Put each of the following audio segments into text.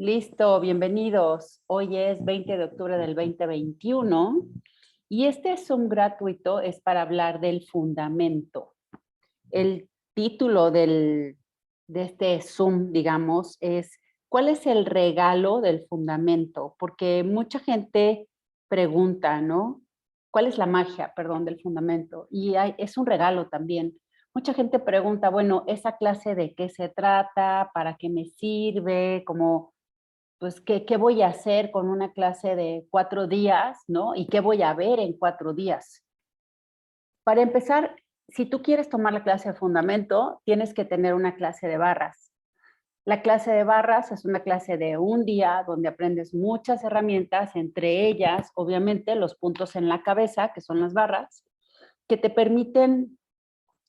Listo, bienvenidos. Hoy es 20 de octubre del 2021 y este Zoom gratuito es para hablar del fundamento. El título de este Zoom, digamos, es ¿cuál es el regalo del fundamento? Porque mucha gente pregunta, ¿no? ¿Cuál es la magia, perdón, del fundamento? Y es un regalo también. Mucha gente pregunta, bueno, ¿esa clase de qué se trata? ¿Para qué me sirve? Como pues, ¿qué voy a hacer con una clase de 4 días, ¿no? ¿Y qué voy a ver en 4 días? Para empezar, si tú quieres tomar la clase de fundamento, tienes que tener una clase de barras. La clase de barras es una clase de un día donde aprendes muchas herramientas, entre ellas, obviamente, los puntos en la cabeza, que son las barras, que te permiten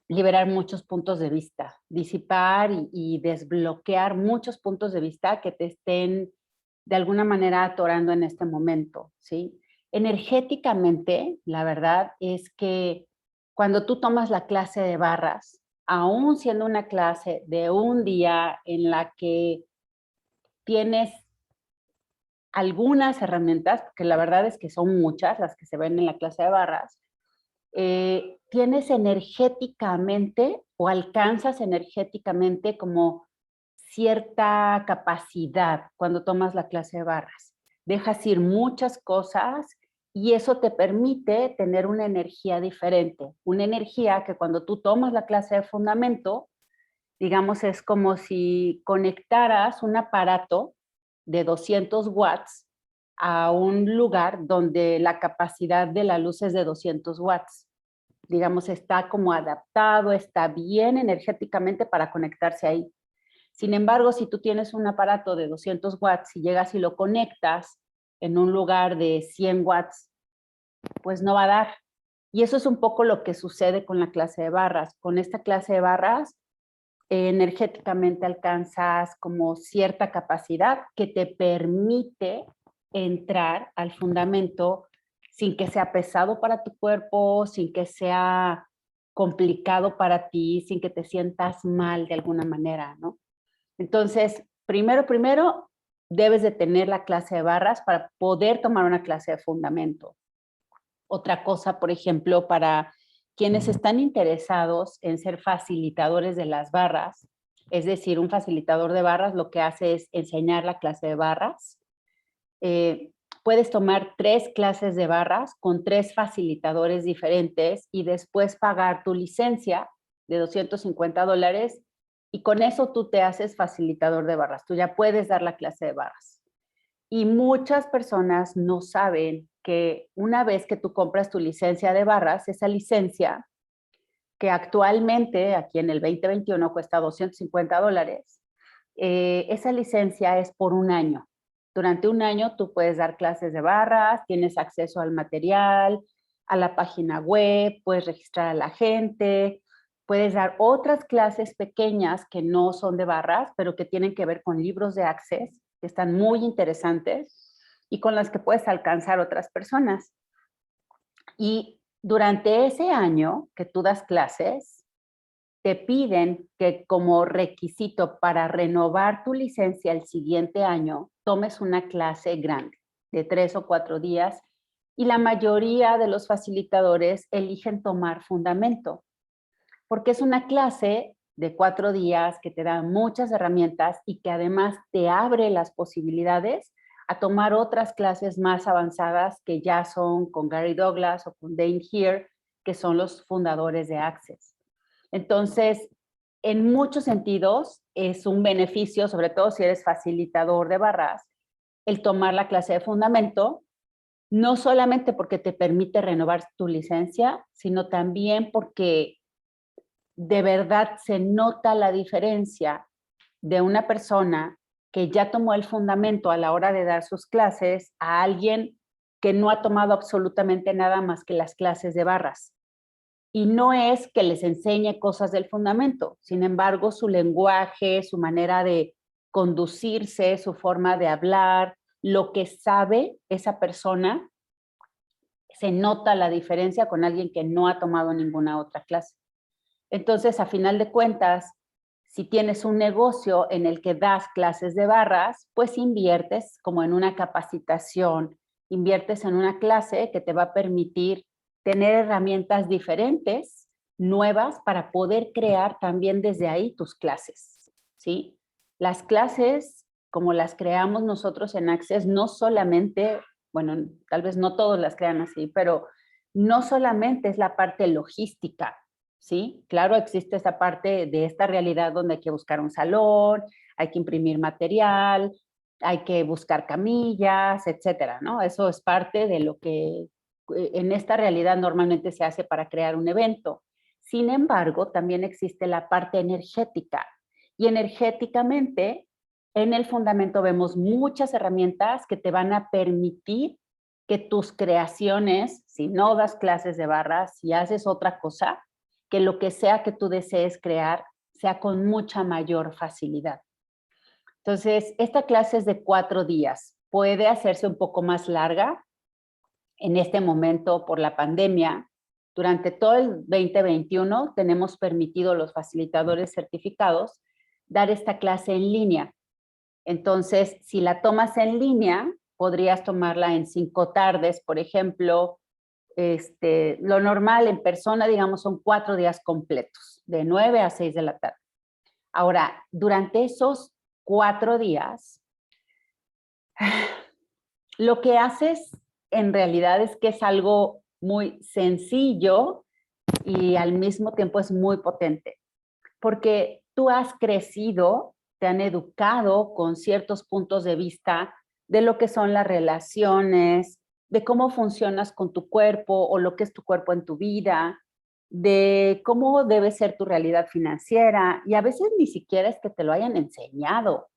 liberar muchos puntos de vista, disipar y desbloquear muchos puntos de vista que te estén de alguna manera atorando en este momento, ¿sí? Energéticamente, la verdad es que cuando tú tomas la clase de barras, aún siendo una clase de un día en la que tienes algunas herramientas, porque la verdad es que son muchas las que se ven en la clase de barras, tienes energéticamente o alcanzas energéticamente como cierta capacidad cuando tomas la clase de barras. Dejas ir muchas cosas y eso te permite tener una energía diferente, una energía que cuando tú tomas la clase de fundamento, digamos, es como si conectaras un aparato de 200 watts a un lugar donde la capacidad de la luz es de 200 watts. Digamos, está como adaptado, está bien energéticamente para conectarse ahí. Sin embargo, si tú tienes un aparato de 200 watts y llegas y lo conectas en un lugar de 100 watts, pues no va a dar. Y eso es un poco lo que sucede con la clase de barras. Con esta clase de barras, energéticamente alcanzas como cierta capacidad que te permite entrar al fundamento sin que sea pesado para tu cuerpo, sin que sea complicado para ti, sin que te sientas mal de alguna manera, ¿no? Entonces, primero, debes de tener la clase de barras para poder tomar una clase de fundamento. Otra cosa, por ejemplo, para quienes están interesados en ser facilitadores de las barras, es decir, un facilitador de barras lo que hace es enseñar la clase de barras. Eh, Puedes tomar 3 clases de barras con 3 facilitadores diferentes y después pagar tu licencia de $250 y con eso tú te haces facilitador de barras. Tú ya puedes dar la clase de barras. Y muchas personas no saben que una vez que tú compras tu licencia de barras, esa licencia que actualmente aquí en el 2021 cuesta $250, esa licencia es por un año. Durante un año tú puedes dar clases de barras, tienes acceso al material, a la página web, puedes registrar a la gente, puedes dar otras clases pequeñas que no son de barras, pero que tienen que ver con libros de Access, que están muy interesantes y con las que puedes alcanzar otras personas. Y durante ese año que tú das clases, te piden que como requisito para renovar tu licencia el siguiente año, tomes una clase grande de 3 o 4 días y la mayoría de los facilitadores eligen tomar fundamento, porque es una clase de 4 días que te da muchas herramientas y que además te abre las posibilidades a tomar otras clases más avanzadas que ya son con Gary Douglas o con Dane Heer, que son los fundadores de Access. Entonces, en muchos sentidos, es un beneficio, sobre todo si eres facilitador de barras, el tomar la clase de fundamento, no solamente porque te permite renovar tu licencia, sino también porque de verdad se nota la diferencia de una persona que ya tomó el fundamento a la hora de dar sus clases a alguien que no ha tomado absolutamente nada más que las clases de barras. Y no es que les enseñe cosas del fundamento, sin embargo, su lenguaje, su manera de conducirse, su forma de hablar, lo que sabe esa persona, se nota la diferencia con alguien que no ha tomado ninguna otra clase. Entonces, a final de cuentas, Si tienes un negocio en el que das clases de barras, pues inviertes como en una capacitación, inviertes en una clase que te va a permitir tener herramientas diferentes, nuevas, para poder crear también desde ahí tus clases, ¿sí? Las clases, como las creamos nosotros en Access, no solamente, bueno, tal vez no todos las crean así, pero no solamente es la parte logística, ¿sí? Claro, existe esa parte de esta realidad donde hay que buscar un salón, hay que imprimir material, hay que buscar camillas, etcétera, ¿no? Eso es parte de lo que en esta realidad normalmente se hace para crear un evento. Sin embargo, también existe la parte energética. Y energéticamente, en el fundamento vemos muchas herramientas que te van a permitir que tus creaciones, si no das clases de barras, si haces otra cosa, que lo que sea que tú desees crear sea con mucha mayor facilidad. Entonces, esta clase es de 4 días. Puede hacerse un poco más larga en este momento por la pandemia. Durante todo el 2021 tenemos permitido los facilitadores certificados dar esta clase en línea. Entonces, si la tomas en línea, podrías tomarla en 5 tardes, por ejemplo. Lo normal en persona, digamos, son 4 días completos, de 9 a 6 de la tarde. Ahora, durante esos 4 días, lo que haces en realidad es que es algo muy sencillo y al mismo tiempo es muy potente, porque tú has crecido, te han educado con ciertos puntos de vista de lo que son las relaciones, de cómo funcionas con tu cuerpo o lo que es tu cuerpo en tu vida, de cómo debe ser tu realidad financiera, y a veces ni siquiera es que te lo hayan enseñado,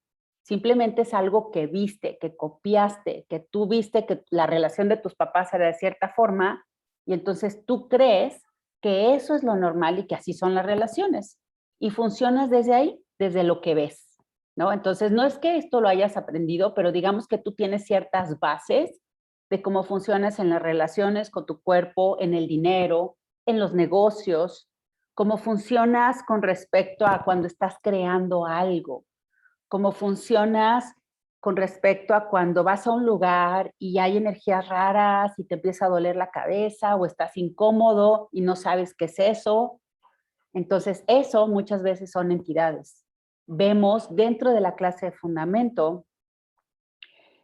simplemente es algo que viste, que copiaste, que tú viste que la relación de tus papás era de cierta forma, y entonces tú crees que eso es lo normal y que así son las relaciones, y funcionas desde ahí, desde lo que ves, ¿no? Entonces, no es que esto lo hayas aprendido, pero digamos que tú tienes ciertas bases de cómo funcionas en las relaciones con tu cuerpo, en el dinero, en los negocios, cómo funcionas con respecto a cuando estás creando algo, cómo funcionas con respecto a cuando vas a un lugar y hay energías raras y te empieza a doler la cabeza o estás incómodo y no sabes qué es eso. Entonces, eso muchas veces son entidades. Vemos dentro de la clase de fundamento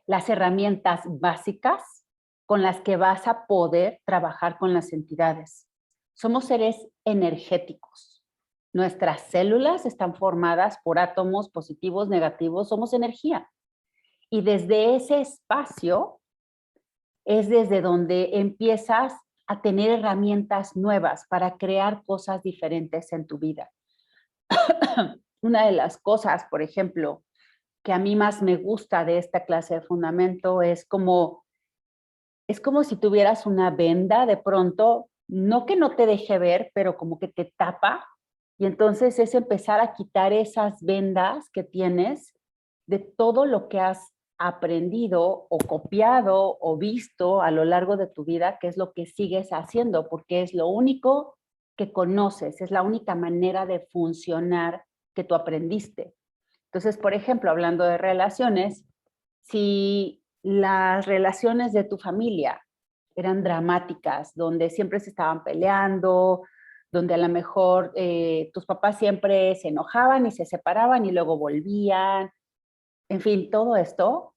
las herramientas básicas con las que vas a poder trabajar con las entidades. Somos seres energéticos. Nuestras células están formadas por átomos positivos, negativos, somos energía. Y desde ese espacio es desde donde empiezas a tener herramientas nuevas para crear cosas diferentes en tu vida. Una de las cosas, por ejemplo, que a mí más me gusta de esta clase de fundamento es como si tuvieras una venda de pronto, no que no te deje ver, pero como que te tapa. Y entonces es empezar a quitar esas vendas que tienes de todo lo que has aprendido o copiado o visto a lo largo de tu vida, que es lo que sigues haciendo, porque es lo único que conoces, es la única manera de funcionar que tú aprendiste. Entonces, por ejemplo, hablando de relaciones, si las relaciones de tu familia eran dramáticas, donde siempre se estaban peleando, donde a lo mejor tus papás siempre se enojaban y se separaban y luego volvían, en fin, todo esto,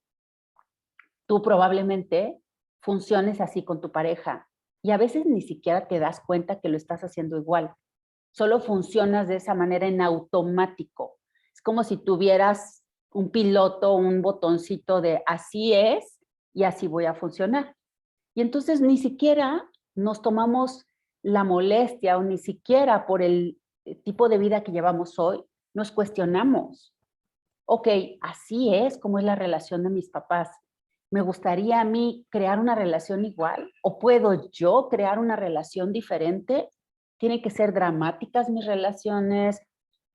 tú probablemente funciones así con tu pareja y a veces ni siquiera te das cuenta que lo estás haciendo igual. Solo funcionas de esa manera en automático. Es como si tuvieras un piloto, un botoncito de así es y así voy a funcionar. Y entonces ni siquiera nos tomamos la molestia o ni siquiera por el tipo de vida que llevamos hoy, nos cuestionamos. Ok, así es como es la relación de mis papás. ¿Me gustaría a mí crear una relación igual? ¿O puedo yo crear una relación diferente? ¿Tienen que ser dramáticas mis relaciones?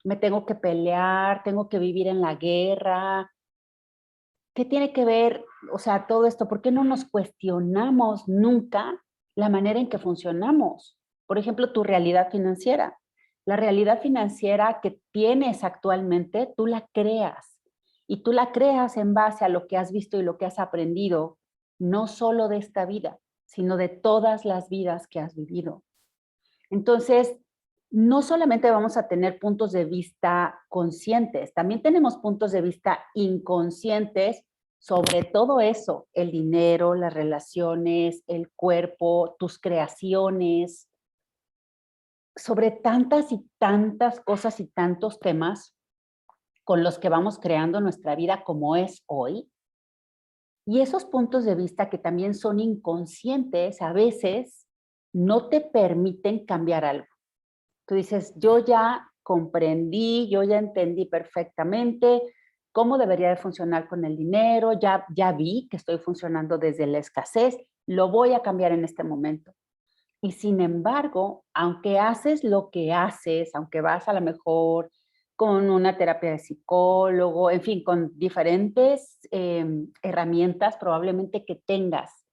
¿Me tengo que pelear? ¿Tengo que vivir en la guerra? ¿Qué tiene que ver, o sea, todo esto? ¿Por qué no nos cuestionamos nunca la manera en que funcionamos? Por ejemplo, tu realidad financiera. La realidad financiera que tienes actualmente, tú la creas. Y tú la creas en base a lo que has visto y lo que has aprendido, no solo de esta vida, sino de todas las vidas que has vivido. Entonces, no solamente vamos a tener puntos de vista conscientes, también tenemos puntos de vista inconscientes sobre todo eso, el dinero, las relaciones, el cuerpo, tus creaciones, sobre tantas y tantas cosas y tantos temas con los que vamos creando nuestra vida como es hoy. Y esos puntos de vista que también son inconscientes, a veces no te permiten cambiar algo. Tú dices, yo ya comprendí, yo ya entendí perfectamente cómo debería de funcionar con el dinero, ya vi que estoy funcionando desde la escasez, lo voy a cambiar en este momento. Y sin embargo, aunque haces lo que haces, aunque vas a lo mejor con una terapia de psicólogo, en fin, con diferentes herramientas probablemente que tengas,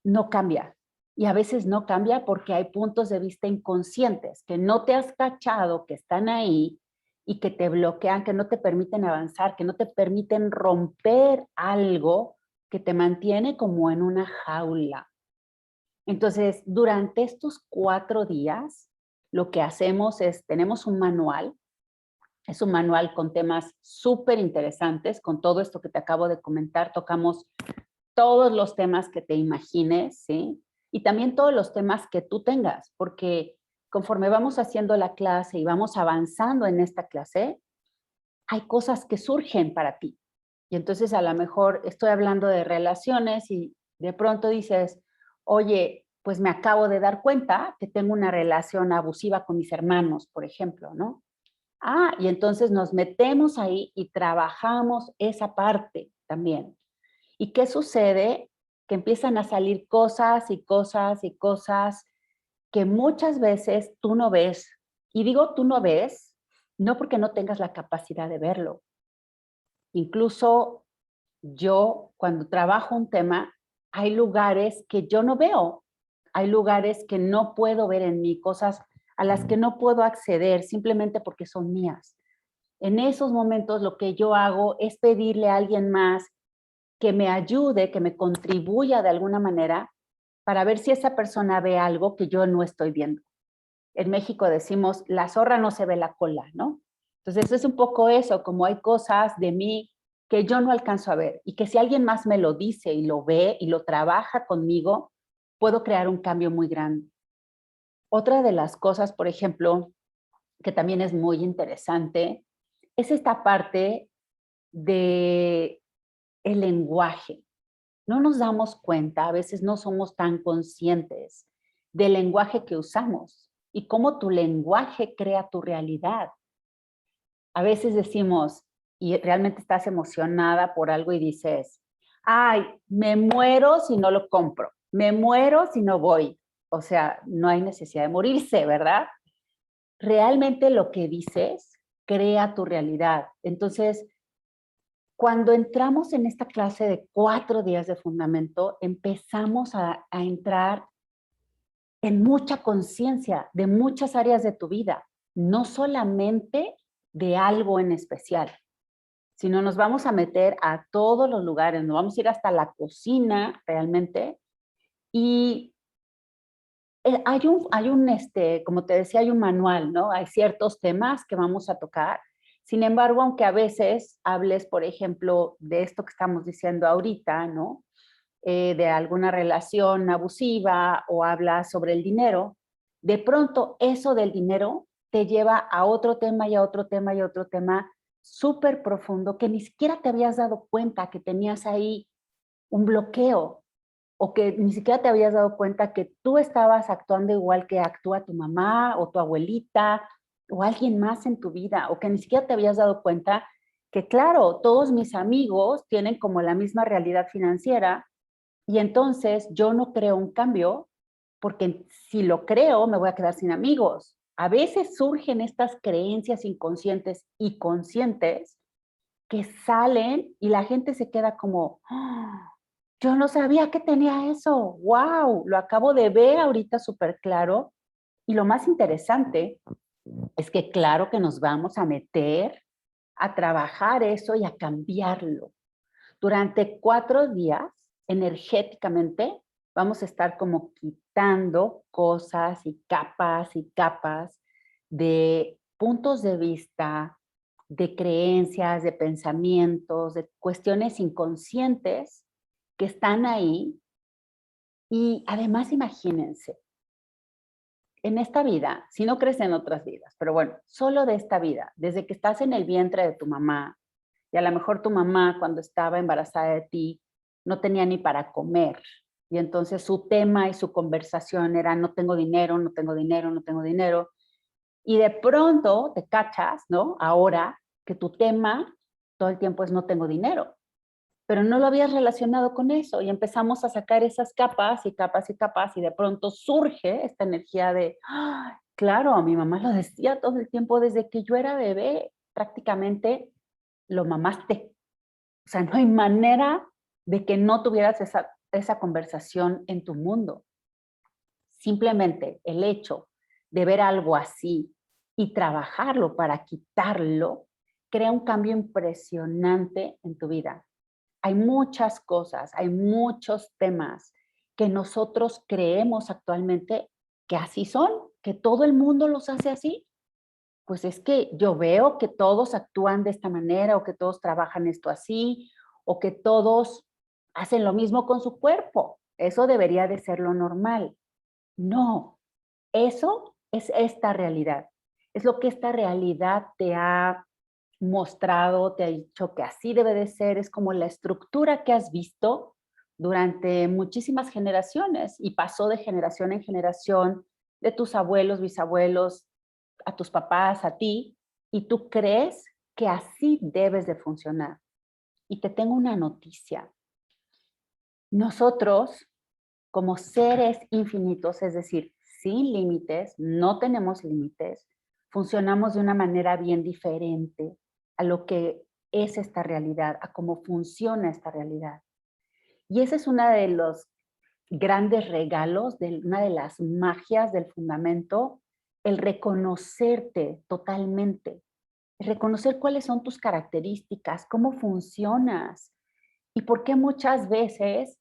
no cambia. Y a veces no cambia porque hay puntos de vista inconscientes que no te has cachado, que están ahí y que te bloquean, que no te permiten avanzar, que no te permiten romper algo que te mantiene como en una jaula. Entonces, durante estos 4 días, lo que hacemos es, tenemos un manual, es un manual con temas súper interesantes, con todo esto que te acabo de comentar, tocamos todos los temas que te imagines, ¿sí? Y también todos los temas que tú tengas, porque conforme vamos haciendo la clase y vamos avanzando en esta clase, hay cosas que surgen para ti. Y entonces a lo mejor estoy hablando de relaciones y de pronto dices, oye, pues me acabo de dar cuenta que tengo una relación abusiva con mis hermanos, por ejemplo, ¿no? Ah, y entonces nos metemos ahí y trabajamos esa parte también. ¿Y qué sucede? Que empiezan a salir cosas y cosas y cosas que muchas veces tú no ves. Y digo tú no ves, no porque no tengas la capacidad de verlo. Incluso yo, cuando trabajo un tema, hay lugares que yo no veo. Hay lugares que no puedo ver en mí, cosas a las que no puedo acceder simplemente porque son mías. En esos momentos lo que yo hago es pedirle a alguien más que me ayude, que me contribuya de alguna manera para ver si esa persona ve algo que yo no estoy viendo. En México decimos, la zorra no se ve la cola, ¿no? Entonces es un poco eso, como hay cosas de mí que yo no alcanzo a ver y que si alguien más me lo dice y lo ve y lo trabaja conmigo, puedo crear un cambio muy grande. Otra de las cosas, por ejemplo, que también es muy interesante, es esta parte de el lenguaje. No nos damos cuenta, a veces no somos tan conscientes del lenguaje que usamos y cómo tu lenguaje crea tu realidad. A veces decimos, y realmente estás emocionada por algo y dices, ay, me muero si no lo compro, me muero si no voy. O sea, no hay necesidad de morirse, ¿verdad? Realmente lo que dices crea tu realidad. Entonces, cuando entramos en esta clase de 4 días de fundamento, empezamos a entrar en mucha conciencia de muchas áreas de tu vida, no solamente de algo en especial, sino nos vamos a meter a todos los lugares, nos vamos a ir hasta la cocina realmente. Y como te decía, hay un manual, ¿no? Hay ciertos temas que vamos a tocar. Sin embargo, aunque a veces hables, por ejemplo, de esto que estamos diciendo ahorita, ¿no? De alguna relación abusiva o hablas sobre el dinero, de pronto eso del dinero te lleva a otro tema y a otro tema y a otro tema súper profundo que ni siquiera te habías dado cuenta que tenías ahí un bloqueo o que ni siquiera te habías dado cuenta que tú estabas actuando igual que actúa tu mamá o tu abuelita o alguien más en tu vida, o que ni siquiera te habías dado cuenta que, claro, todos mis amigos tienen como la misma realidad financiera y entonces yo no creo un cambio porque si lo creo me voy a quedar sin amigos. A veces surgen estas creencias inconscientes y conscientes que salen y la gente se queda como, "Ah, yo no sabía que tenía eso, wow, lo acabo de ver ahorita súper claro". Y lo más interesante Es que claro que nos vamos a meter a trabajar eso y a cambiarlo. Durante 4 días, energéticamente, vamos a estar como quitando cosas y capas de puntos de vista, de creencias, de pensamientos, de cuestiones inconscientes que están ahí. Y además, imagínense, en esta vida, si no crees en otras vidas, pero bueno, solo de esta vida, desde que estás en el vientre de tu mamá, y a lo mejor tu mamá cuando estaba embarazada de ti no tenía ni para comer, y entonces su tema y su conversación era no tengo dinero, no tengo dinero, no tengo dinero, y de pronto te cachas, ¿no? Ahora que tu tema todo el tiempo es no tengo dinero, pero no lo habías relacionado con eso y empezamos a sacar esas capas y capas y capas y de pronto surge esta energía de, ¡ah! Claro, mi mamá lo decía todo el tiempo desde que yo era bebé, prácticamente lo mamaste. O sea, no hay manera de que no tuvieras esa conversación en tu mundo. Simplemente el hecho de ver algo así y trabajarlo para quitarlo, crea un cambio impresionante en tu vida. Hay muchas cosas, hay muchos temas que nosotros creemos actualmente que así son, que todo el mundo los hace así. Pues es que yo veo que todos actúan de esta manera o que todos trabajan esto así o que todos hacen lo mismo con su cuerpo. Eso debería de ser lo normal. No, eso es esta realidad. Es lo que esta realidad te ha mostrado, te ha dicho que así debe de ser, es como la estructura que has visto durante muchísimas generaciones y pasó de generación en generación, de tus abuelos, bisabuelos, a tus papás, a ti, y tú crees que así debes de funcionar. Y te tengo una noticia. Nosotros, como seres infinitos, es decir, sin límites, no tenemos límites, funcionamos de una manera bien diferente a lo que es esta realidad, a cómo funciona esta realidad. Y ese es uno de los grandes regalos, una de las magias del fundamento, el reconocerte totalmente, el reconocer cuáles son tus características, cómo funcionas y por qué muchas veces,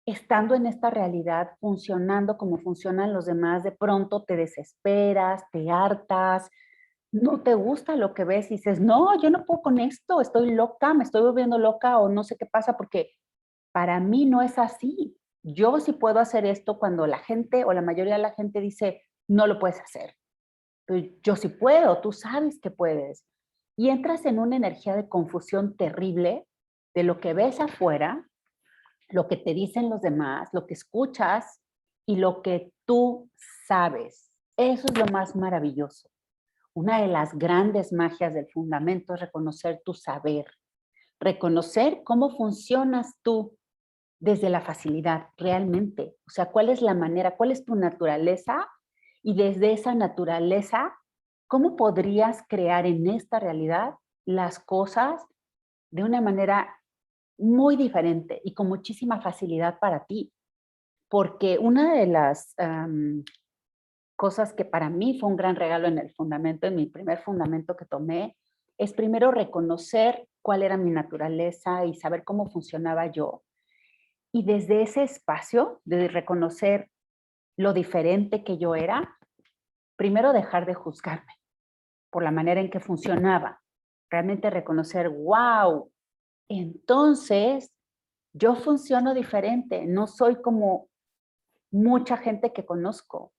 estando en esta realidad, funcionando como funcionan los demás, de pronto te desesperas, te hartas, no te gusta lo que ves y dices, no, yo no puedo con esto, estoy loca, me estoy volviendo loca o no sé qué pasa porque para mí no es así. Yo sí puedo hacer esto cuando la gente o la mayoría de la gente dice, no lo puedes hacer. Pero yo sí puedo, tú sabes que puedes. Y entras en una energía de confusión terrible de lo que ves afuera, lo que te dicen los demás, lo que escuchas y lo que tú sabes. Eso es lo más maravilloso. Una de las grandes magias del fundamento es reconocer tu saber, reconocer cómo funcionas tú desde la facilidad, realmente. O sea, cuál es la manera, cuál es tu naturaleza y desde esa naturaleza, ¿cómo podrías crear en esta realidad las cosas de una manera muy diferente y con muchísima facilidad para ti? Porque una de las cosas que para mí fue un gran regalo en el fundamento, en mi primer fundamento que tomé, es primero reconocer cuál era mi naturaleza y saber cómo funcionaba yo. Y desde ese espacio de reconocer lo diferente que yo era, primero dejar de juzgarme por la manera en que funcionaba. Realmente reconocer, wow, entonces yo funciono diferente, no soy como mucha gente que conozco.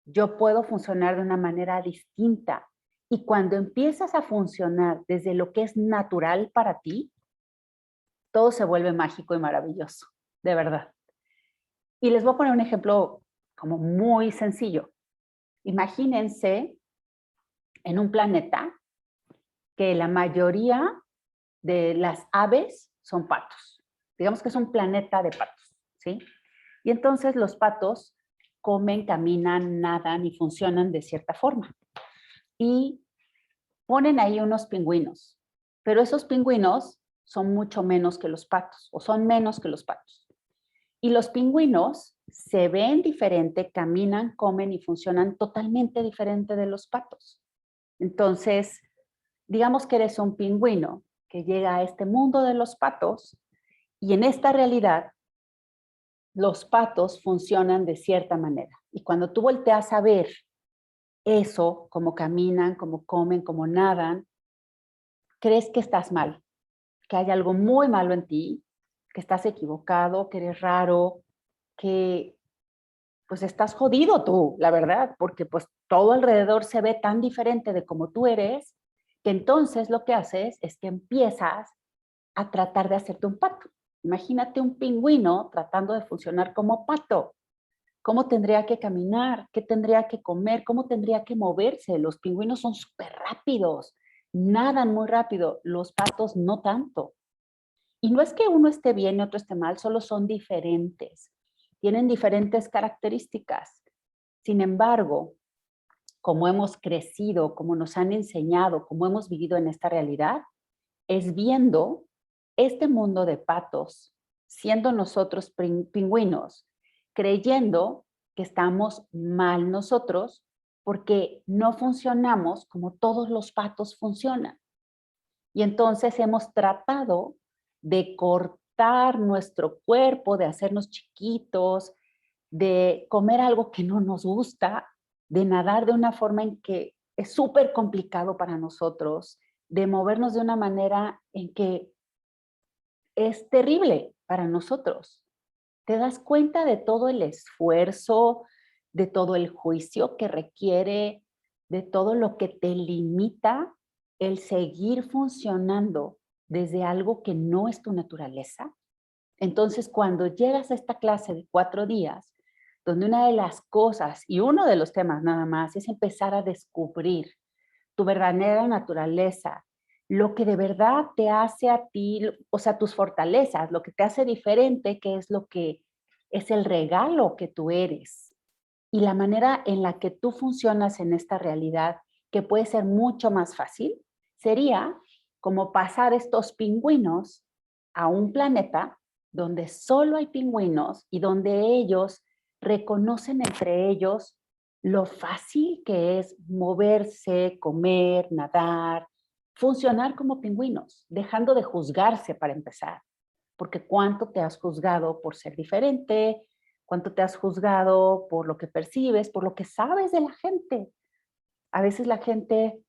Yo puedo funcionar de una manera distinta. Y cuando empiezas a funcionar desde lo que es natural para ti, todo se vuelve mágico y maravilloso, de verdad. Y les voy a poner un ejemplo como muy sencillo. Imagínense en un planeta que la mayoría de las aves son patos. Digamos que es un planeta de patos, ¿sí? Y entonces los patos comen, caminan, nadan y funcionan de cierta forma. Y ponen ahí unos pingüinos, pero esos pingüinos son mucho menos que los patos, o son menos que los patos. Y los pingüinos se ven diferente, caminan, comen y funcionan totalmente diferente de los patos. Entonces, digamos que eres un pingüino que llega a este mundo de los patos y en esta realidad los patos funcionan de cierta manera. Y cuando tú volteas a ver eso, cómo caminan, cómo comen, cómo nadan, crees que estás mal, que hay algo muy malo en ti, que estás equivocado, que eres raro, que pues estás jodido tú, la verdad, porque pues todo alrededor se ve tan diferente de como tú eres, que entonces lo que haces es que empiezas a tratar de hacerte un pato. Imagínate un pingüino tratando de funcionar como pato. ¿Cómo tendría que caminar? ¿Qué tendría que comer? ¿Cómo tendría que moverse? Los pingüinos son súper rápidos, nadan muy rápido, los patos no tanto. Y no es que uno esté bien y otro esté mal, solo son diferentes. Tienen diferentes características. Sin embargo, como hemos crecido, como nos han enseñado, como hemos vivido en esta realidad, es viendo este mundo de patos, siendo nosotros pingüinos, creyendo que estamos mal nosotros porque no funcionamos como todos los patos funcionan. Y entonces hemos tratado de cortar nuestro cuerpo, de hacernos chiquitos, de comer algo que no nos gusta, de nadar de una forma en que es súper complicado para nosotros, de movernos de una manera en que es terrible para nosotros. Te das cuenta de todo el esfuerzo, de todo el juicio que requiere, de todo lo que te limita el seguir funcionando desde algo que no es tu naturaleza. Entonces, cuando llegas a esta clase de 4 días, donde una de las cosas y uno de los temas nada más es empezar a descubrir tu verdadera naturaleza, lo que de verdad te hace a ti, o sea, tus fortalezas, lo que te hace diferente, que es lo que es el regalo que tú eres y la manera en la que tú funcionas en esta realidad, que puede ser mucho más fácil, sería como pasar estos pingüinos a un planeta donde solo hay pingüinos y donde ellos reconocen entre ellos lo fácil que es moverse, comer, nadar, funcionar como pingüinos, dejando de juzgarse para empezar. Porque cuánto te has juzgado por ser diferente, cuánto te has juzgado por lo que percibes, por lo que sabes de la gente. A veces la gente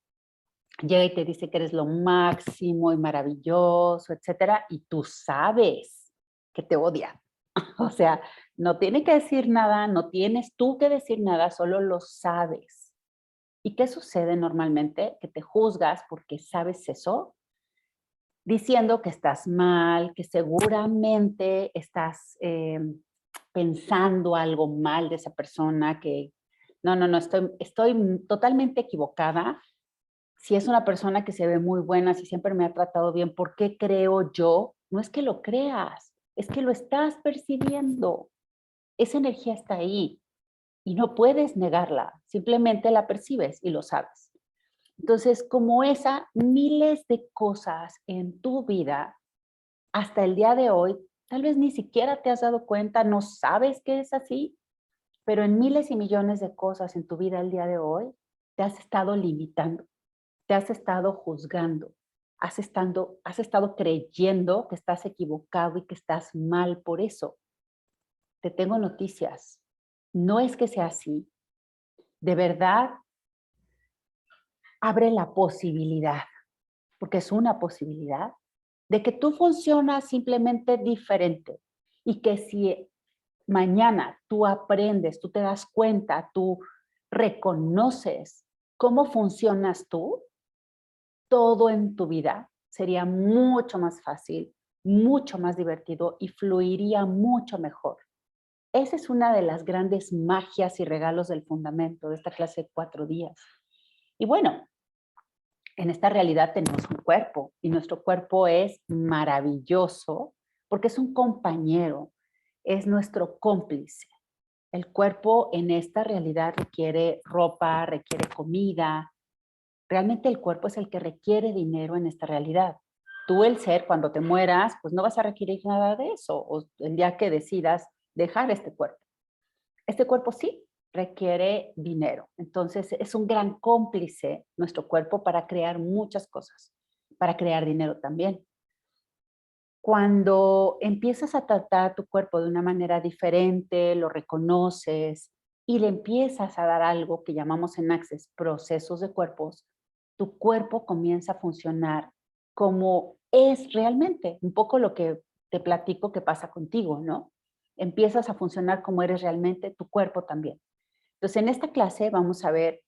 llega y te dice que eres lo máximo y maravilloso, etcétera, y tú sabes que te odia. O sea, no tiene que decir nada, no tienes tú que decir nada, solo lo sabes. ¿Y qué sucede normalmente? Que te juzgas porque sabes eso, diciendo que estás mal, que seguramente estás pensando algo mal de esa persona, que no, estoy totalmente equivocada. Si es una persona que se ve muy buena, si siempre me ha tratado bien, ¿por qué creo yo? No es que lo creas, es que lo estás percibiendo. Esa energía está ahí y no puedes negarla, simplemente la percibes y lo sabes. Entonces, como esa, miles de cosas en tu vida hasta el día de hoy, tal vez ni siquiera te has dado cuenta, no sabes que es así, pero en miles y millones de cosas en tu vida el día de hoy, te has estado limitando, te has estado juzgando, has estado creyendo que estás equivocado y que estás mal por eso. Te tengo noticias. No es que sea así. De verdad, abre la posibilidad, porque es una posibilidad, de que tú funcionas simplemente diferente y que si mañana tú aprendes, tú te das cuenta, tú reconoces cómo funcionas tú, todo en tu vida sería mucho más fácil, mucho más divertido y fluiría mucho mejor. Esa es una de las grandes magias y regalos del fundamento de esta clase de 4 días. Y bueno, en esta realidad tenemos un cuerpo y nuestro cuerpo es maravilloso porque es un compañero, es nuestro cómplice. El cuerpo en esta realidad requiere ropa, requiere comida. Realmente el cuerpo es el que requiere dinero en esta realidad. Tú, el ser, cuando te mueras, pues no vas a requerir nada de eso, o el día que decidas dejar este cuerpo. Este cuerpo sí requiere dinero. Entonces es un gran cómplice nuestro cuerpo para crear muchas cosas, para crear dinero también. Cuando empiezas a tratar tu cuerpo de una manera diferente, lo reconoces y le empiezas a dar algo que llamamos en Access procesos de cuerpos, tu cuerpo comienza a funcionar como es realmente, un poco lo que te platico que pasa contigo, ¿no? Empiezas a funcionar como eres realmente, tu cuerpo también. Entonces, en esta clase vamos a ver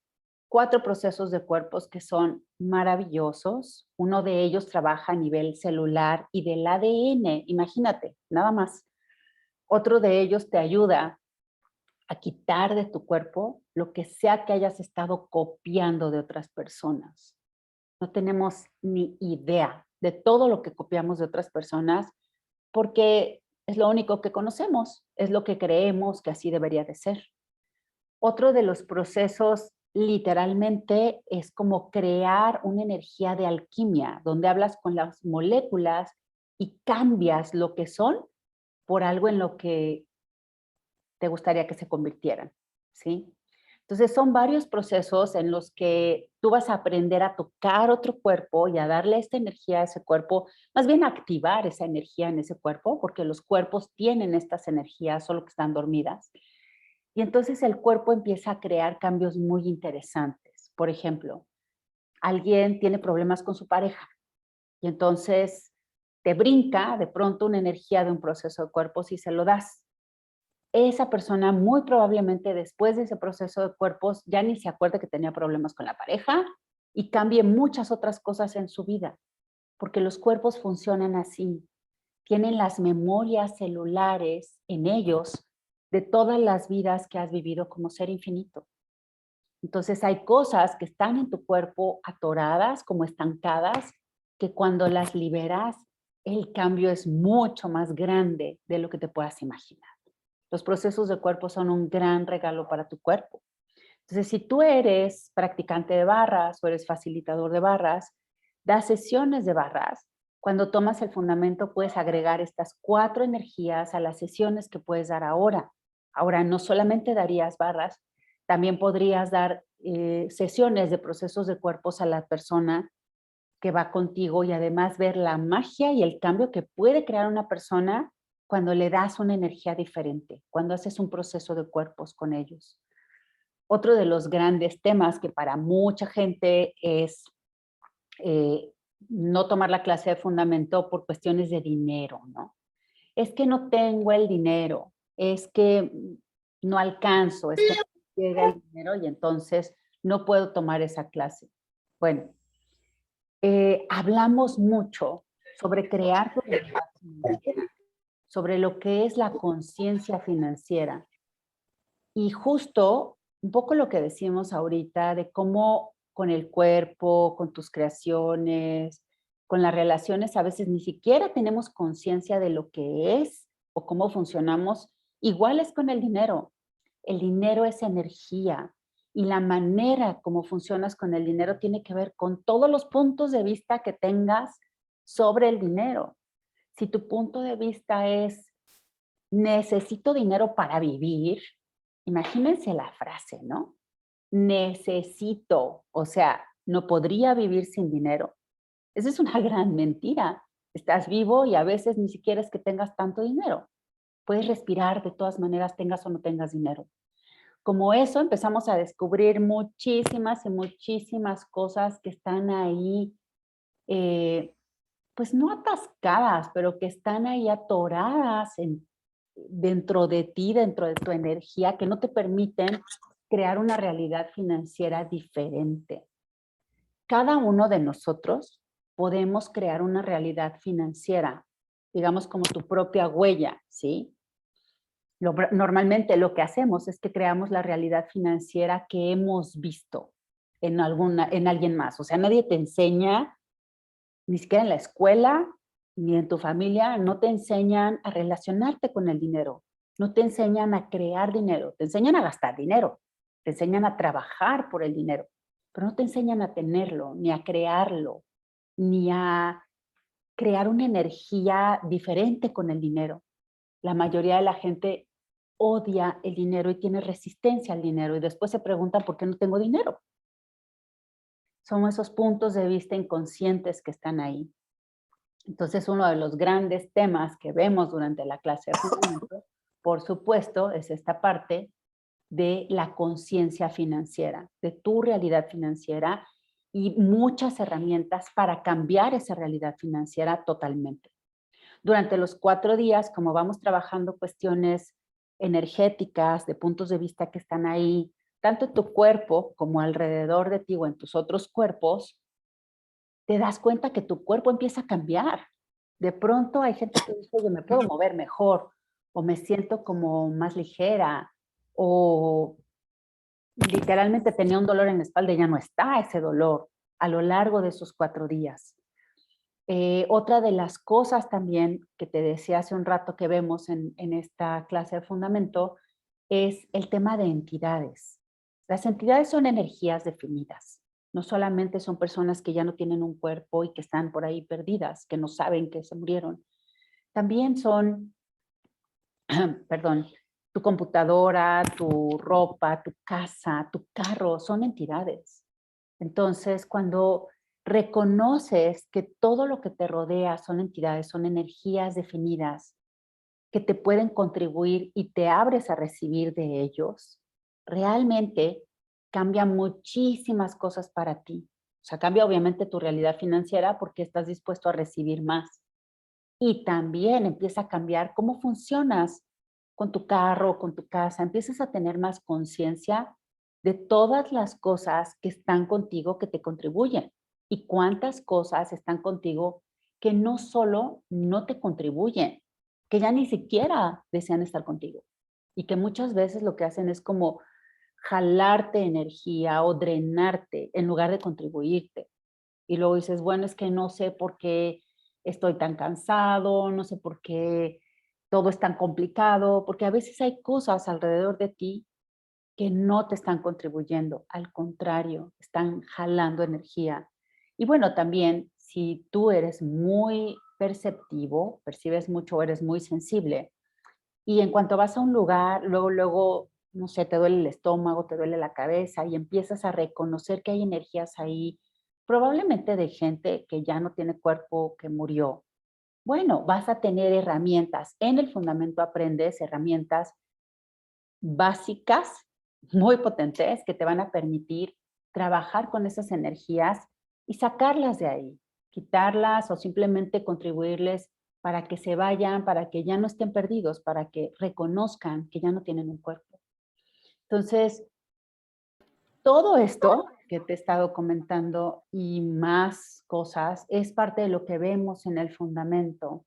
4 procesos de cuerpos que son maravillosos. Uno de ellos trabaja a nivel celular y del ADN, imagínate, nada más. Otro de ellos te ayuda a quitar de tu cuerpo lo que sea que hayas estado copiando de otras personas. No tenemos ni idea de todo lo que copiamos de otras personas porque es lo único que conocemos, es lo que creemos que así debería de ser. Otro de los procesos literalmente es como crear una energía de alquimia, donde hablas con las moléculas y cambias lo que son por algo en lo que te gustaría que se convirtieran, ¿sí? Entonces son varios procesos en los que tú vas a aprender a tocar otro cuerpo y a darle esta energía a ese cuerpo, más bien a activar esa energía en ese cuerpo, porque los cuerpos tienen estas energías, solo que están dormidas. Y entonces el cuerpo empieza a crear cambios muy interesantes. Por ejemplo, alguien tiene problemas con su pareja y entonces te brinca de pronto una energía de un proceso de cuerpos y se lo das. Esa persona muy probablemente después de ese proceso de cuerpos ya ni se acuerde que tenía problemas con la pareja y cambie muchas otras cosas en su vida, porque los cuerpos funcionan así. Tienen las memorias celulares en ellos de todas las vidas que has vivido como ser infinito. Entonces hay cosas que están en tu cuerpo atoradas, como estancadas, que cuando las liberas, el cambio es mucho más grande de lo que te puedas imaginar. Los procesos de cuerpo son un gran regalo para tu cuerpo. Entonces, si tú eres practicante de barras o eres facilitador de barras, das sesiones de barras. Cuando tomas el fundamento, puedes agregar estas 4 energías a las sesiones que puedes dar ahora. Ahora, no solamente darías barras, también podrías dar sesiones de procesos de cuerpos a la persona que va contigo y además ver la magia y el cambio que puede crear una persona cuando le das una energía diferente, cuando haces un proceso de cuerpos con ellos. Otro de los grandes temas que para mucha gente es eh, no tomar la clase de fundamento por cuestiones de dinero, ¿no? Es que no tengo el dinero, es que no alcanzo, es que no llega el dinero y entonces no puedo tomar esa clase. Bueno, hablamos mucho sobre crear tu realidad financiera, sobre lo que es la conciencia financiera. Y justo un poco lo que decimos ahorita de cómo con el cuerpo, con tus creaciones, con las relaciones, a veces ni siquiera tenemos conciencia de lo que es o cómo funcionamos. Igual es con el dinero. El dinero es energía y la manera como funcionas con el dinero tiene que ver con todos los puntos de vista que tengas sobre el dinero. Si tu punto de vista es necesito dinero para vivir, imagínense la frase, ¿no? Necesito, o sea, no podría vivir sin dinero. Esa es una gran mentira. Estás vivo y a veces ni siquiera es que tengas tanto dinero. Puedes respirar de todas maneras, tengas o no tengas dinero. Como eso empezamos a descubrir muchísimas y muchísimas cosas que están ahí, pues no atascadas, pero que están ahí atoradas dentro de ti, dentro de tu energía, que no te permiten crear una realidad financiera diferente. Cada uno de nosotros podemos crear una realidad financiera, digamos como tu propia huella, ¿sí? Normalmente lo que hacemos es que creamos la realidad financiera que hemos visto en alguien más. O sea, nadie te enseña, ni siquiera en la escuela, ni en tu familia, no te enseñan a relacionarte con el dinero, no te enseñan a crear dinero, te enseñan a gastar dinero, te enseñan a trabajar por el dinero, pero no te enseñan a tenerlo, ni a crearlo, ni a crear una energía diferente con el dinero. La mayoría de la gente odia el dinero y tiene resistencia al dinero y después se preguntan por qué no tengo dinero. Son esos puntos de vista inconscientes que están ahí. Entonces, uno de los grandes temas que vemos durante la clase de fundamento, por supuesto, es esta parte de la conciencia financiera, de tu realidad financiera y muchas herramientas para cambiar esa realidad financiera totalmente. Durante los 4 días, como vamos trabajando cuestiones energéticas, de puntos de vista que están ahí, tanto en tu cuerpo como alrededor de ti o en tus otros cuerpos, te das cuenta que tu cuerpo empieza a cambiar. De pronto hay gente que dice, oye, me puedo mover mejor, o me siento como más ligera, o literalmente tenía un dolor en la espalda y ya no está ese dolor a lo largo de esos 4 días. Otra de las cosas también que te decía hace un rato que vemos en esta clase de fundamento es el tema de entidades. Las entidades son energías definidas. No solamente son personas que ya no tienen un cuerpo y que están por ahí perdidas, que no saben que se murieron. También son, perdón, tu computadora, tu ropa, tu casa, tu carro, son entidades. Entonces, cuando reconoces que todo lo que te rodea son entidades, son energías definidas que te pueden contribuir y te abres a recibir de ellos, realmente cambia muchísimas cosas para ti. O sea, cambia obviamente tu realidad financiera porque estás dispuesto a recibir más. Y también empieza a cambiar cómo funcionas con tu carro, con tu casa. Empiezas a tener más conciencia de todas las cosas que están contigo que te contribuyen y cuántas cosas están contigo que no solo no te contribuyen, que ya ni siquiera desean estar contigo y que muchas veces lo que hacen es como jalarte energía o drenarte en lugar de contribuirte. Y luego dices, bueno, es que no sé por qué estoy tan cansado, no sé por qué todo es tan complicado, porque a veces hay cosas alrededor de ti que no te están contribuyendo, al contrario, están jalando energía. Y bueno, también si tú eres muy perceptivo, percibes mucho, eres muy sensible, y en cuanto vas a un lugar, luego, no sé, te duele el estómago, te duele la cabeza y empiezas a reconocer que hay energías ahí, probablemente de gente que ya no tiene cuerpo, que murió. Bueno, vas a tener herramientas. En el fundamento aprendes herramientas básicas, muy potentes, que te van a permitir trabajar con esas energías y sacarlas de ahí, quitarlas o simplemente contribuirles para que se vayan, para que ya no estén perdidos, para que reconozcan que ya no tienen un cuerpo. Entonces, todo esto que te he estado comentando y más cosas es parte de lo que vemos en el fundamento.